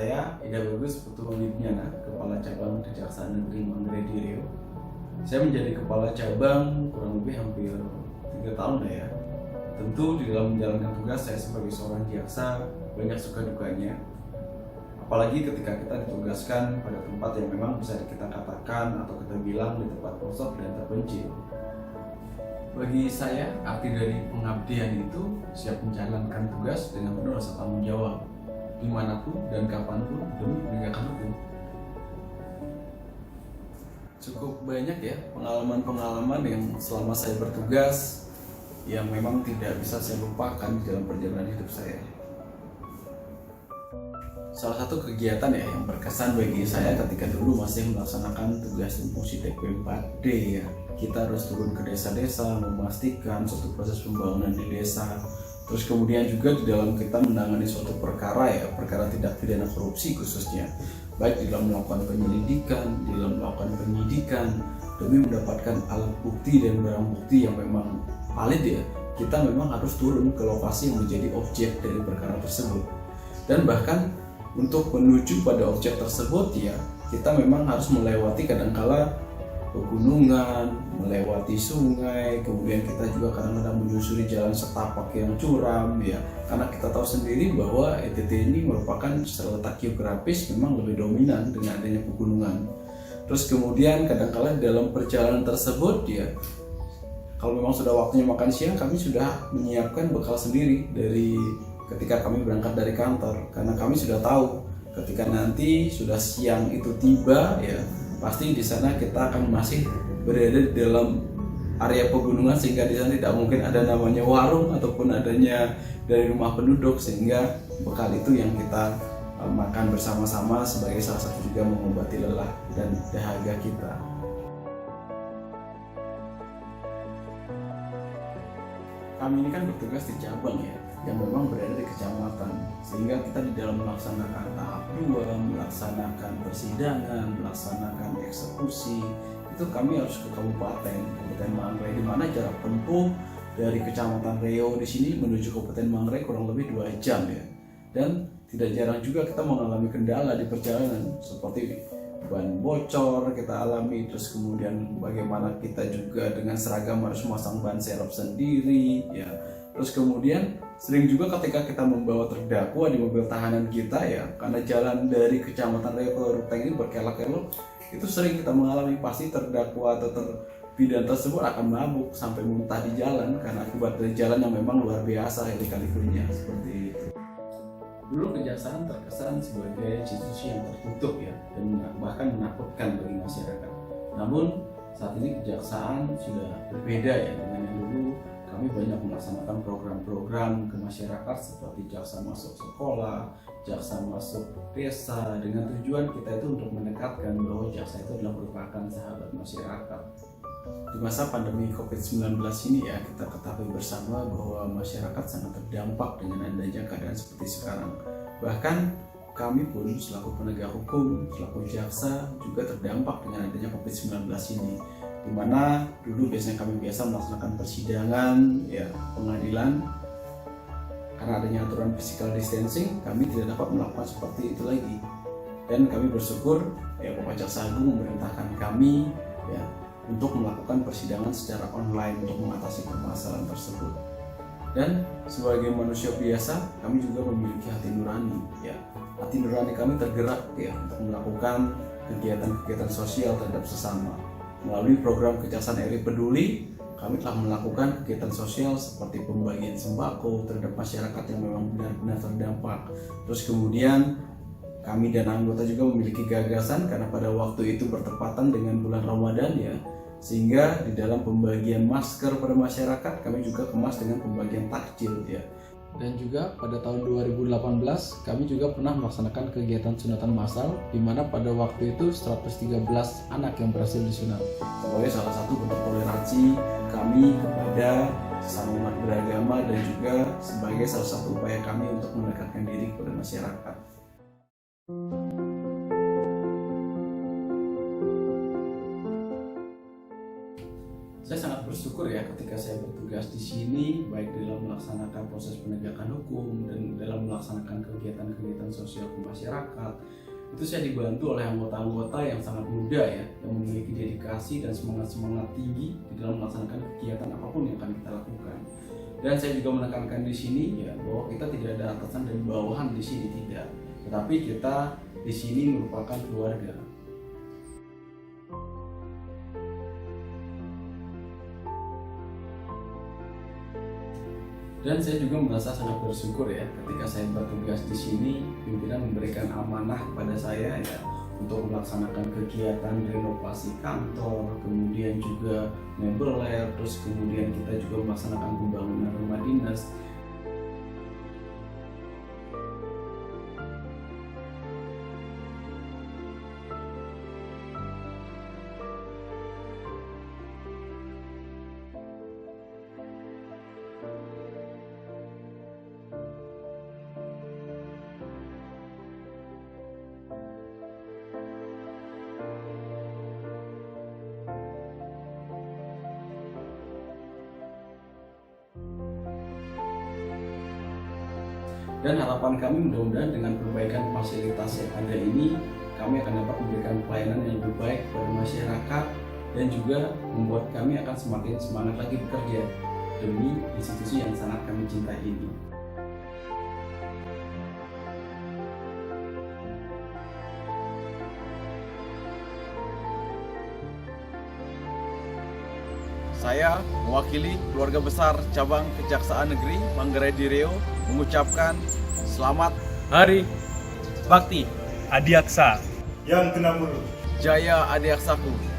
Saya Ida Bagus Putu Widnyana, Kepala Cabang Kejaksaan Negeri Manggarai di Riau. Saya menjadi Kepala Cabang kurang lebih hampir 3 tahun ya. Tentu di dalam menjalankan tugas saya sebagai seorang jaksa banyak suka dukanya. Apalagi ketika kita ditugaskan pada tempat yang memang bisa kita katakan atau kita bilang di tempat pelosok dan terpencil. Bagi saya, arti dari pengabdian itu siap menjalankan tugas dengan penuh rasa tanggung jawab, dimanapun dan kapanpun demi menegakkan hukum. Cukup banyak ya pengalaman-pengalaman yang selama saya bertugas yang memang tidak bisa saya lupakan di dalam perjalanan hidup saya. Salah satu kegiatan ya yang berkesan bagi saya ketika dulu masih melaksanakan tugas dan fungsi TP 4D ya. Kita harus turun ke desa-desa memastikan suatu proses pembangunan di desa. Terus kemudian juga di dalam kita menangani suatu perkara ya, perkara tindak pidana korupsi khususnya. Baik di dalam melakukan penyelidikan, di dalam melakukan penyidikan demi mendapatkan alat bukti dan barang bukti yang memang valid ya. Kita memang harus turun ke lokasi yang menjadi objek dari perkara tersebut. Dan bahkan untuk menuju pada objek tersebut ya, kita memang harus melewati kadangkala pegunungan, melewati sungai, kemudian kita juga kadang-kadang menyusuri jalan setapak yang curam ya, karena kita tahu sendiri bahwa NTT ini merupakan secara letak geografis memang lebih dominan dengan adanya pegunungan. Terus kemudian kadang-kala dalam perjalanan tersebut ya, kalau memang sudah waktunya makan siang, kami sudah menyiapkan bekal sendiri dari ketika kami berangkat dari kantor, karena kami sudah tahu ketika nanti sudah siang itu tiba ya, pasti di sana kita akan masih berada di dalam area pegunungan, sehingga di sana tidak mungkin ada namanya warung ataupun adanya dari rumah penduduk, sehingga bekal itu yang kita makan bersama-sama sebagai salah satu juga mengobati lelah dan dahaga kita. Kami ini kan bertugas di cabang ya, yang memang berada di kecamatan, sehingga kita di dalam melaksanakan tahap 2, melaksanakan persidangan, melaksanakan eksekusi, itu kami harus ke Kabupaten Manggarai, di mana jarak tempuh dari Kecamatan Riau di sini menuju Kabupaten Manggarai kurang lebih 2 jam ya. Dan tidak jarang juga kita mengalami kendala di perjalanan seperti ban bocor kita alami, terus kemudian bagaimana kita juga dengan seragam harus memasang ban serep sendiri ya. Terus kemudian sering juga ketika kita membawa terdakwa di mobil tahanan kita ya, karena jalan dari Kecamatan Riau ke Ruteng ini berkelok-kelok, itu sering kita mengalami pasti terdakwa atau terpidana tersebut akan mabuk sampai muntah di jalan karena akibat dari jalan yang memang luar biasa lika-likunya seperti itu. Dulu kejaksaan terkesan sebagai institusi yang tertutup ya, dan bahkan menakutkan bagi masyarakat. Namun saat ini kejaksaan sudah berbeda ya dengan yang dulu. Kami banyak melaksanakan program-program ke masyarakat seperti jaksa masuk sekolah, jaksa masuk desa, dengan tujuan kita itu untuk mendekatkan bahwa jaksa itu adalah merupakan sahabat masyarakat. Di masa pandemi COVID-19 ini ya, kita ketahui bersama bahwa masyarakat sangat terdampak dengan adanya keadaan seperti sekarang. Bahkan kami pun selaku penegak hukum, selaku jaksa juga terdampak dengan adanya COVID-19 ini, di mana dulu biasanya kami biasa melaksanakan persidangan ya, pengadilan, karena adanya aturan physical distancing kami tidak dapat melakukan seperti itu lagi. Dan kami bersyukur ya, Bapak Jaksa Agung memerintahkan kami ya untuk melakukan persidangan secara online untuk mengatasi permasalahan tersebut. Dan sebagai manusia biasa, kami juga memiliki hati nurani ya. Hati nurani kami tergerak ya untuk melakukan kegiatan-kegiatan sosial terhadap sesama. Melalui program Kejaksaan RI Peduli, kami telah melakukan kegiatan sosial seperti pembagian sembako terhadap masyarakat yang memang benar-benar terdampak. Terus kemudian kami dan anggota juga memiliki gagasan karena pada waktu itu bertepatan dengan bulan Ramadan ya, sehingga di dalam pembagian masker pada masyarakat kami juga kemas dengan pembagian takjil ya. Dan juga pada tahun 2018 kami juga pernah melaksanakan kegiatan sunatan massal, di mana pada waktu itu 113 anak yang berhasil disunat. Sebagai salah satu bentuk toleransi kami kepada sesama umat beragama dan juga sebagai salah satu upaya kami untuk mendekatkan diri kepada masyarakat. Saya sangat bersyukur ya ketika saya bertugas di sini, baik dalam melaksanakan proses penegakan hukum dan dalam melaksanakan kegiatan-kegiatan sosial ke masyarakat, itu saya dibantu oleh anggota-anggota yang sangat muda ya, yang memiliki dedikasi dan semangat tinggi di dalam melaksanakan kegiatan apapun yang akan kita lakukan. Dan saya juga menekankan di sini ya bahwa kita tidak ada atasan dan bawahan di sini, tidak, tetapi kita di sini merupakan keluarga. Dan saya juga merasa sangat bersyukur ya ketika saya bertugas di sini, pimpinan memberikan amanah kepada saya ya untuk melaksanakan kegiatan renovasi kantor, kemudian juga mebeler, terus kemudian kita juga melaksanakan pembangunan rumah dinas. Dan harapan kami mudah-mudahan dengan perbaikan fasilitas yang ada ini, kami akan dapat memberikan pelayanan yang lebih baik kepada masyarakat dan juga membuat kami akan semakin semangat lagi bekerja demi institusi yang sangat kami cintai ini. Saya mewakili keluarga besar cabang Kejaksaan Negeri Manggarai di Riau mengucapkan selamat Hari Bakti Adiaksa yang ke-60. Jaya Adiaksaku.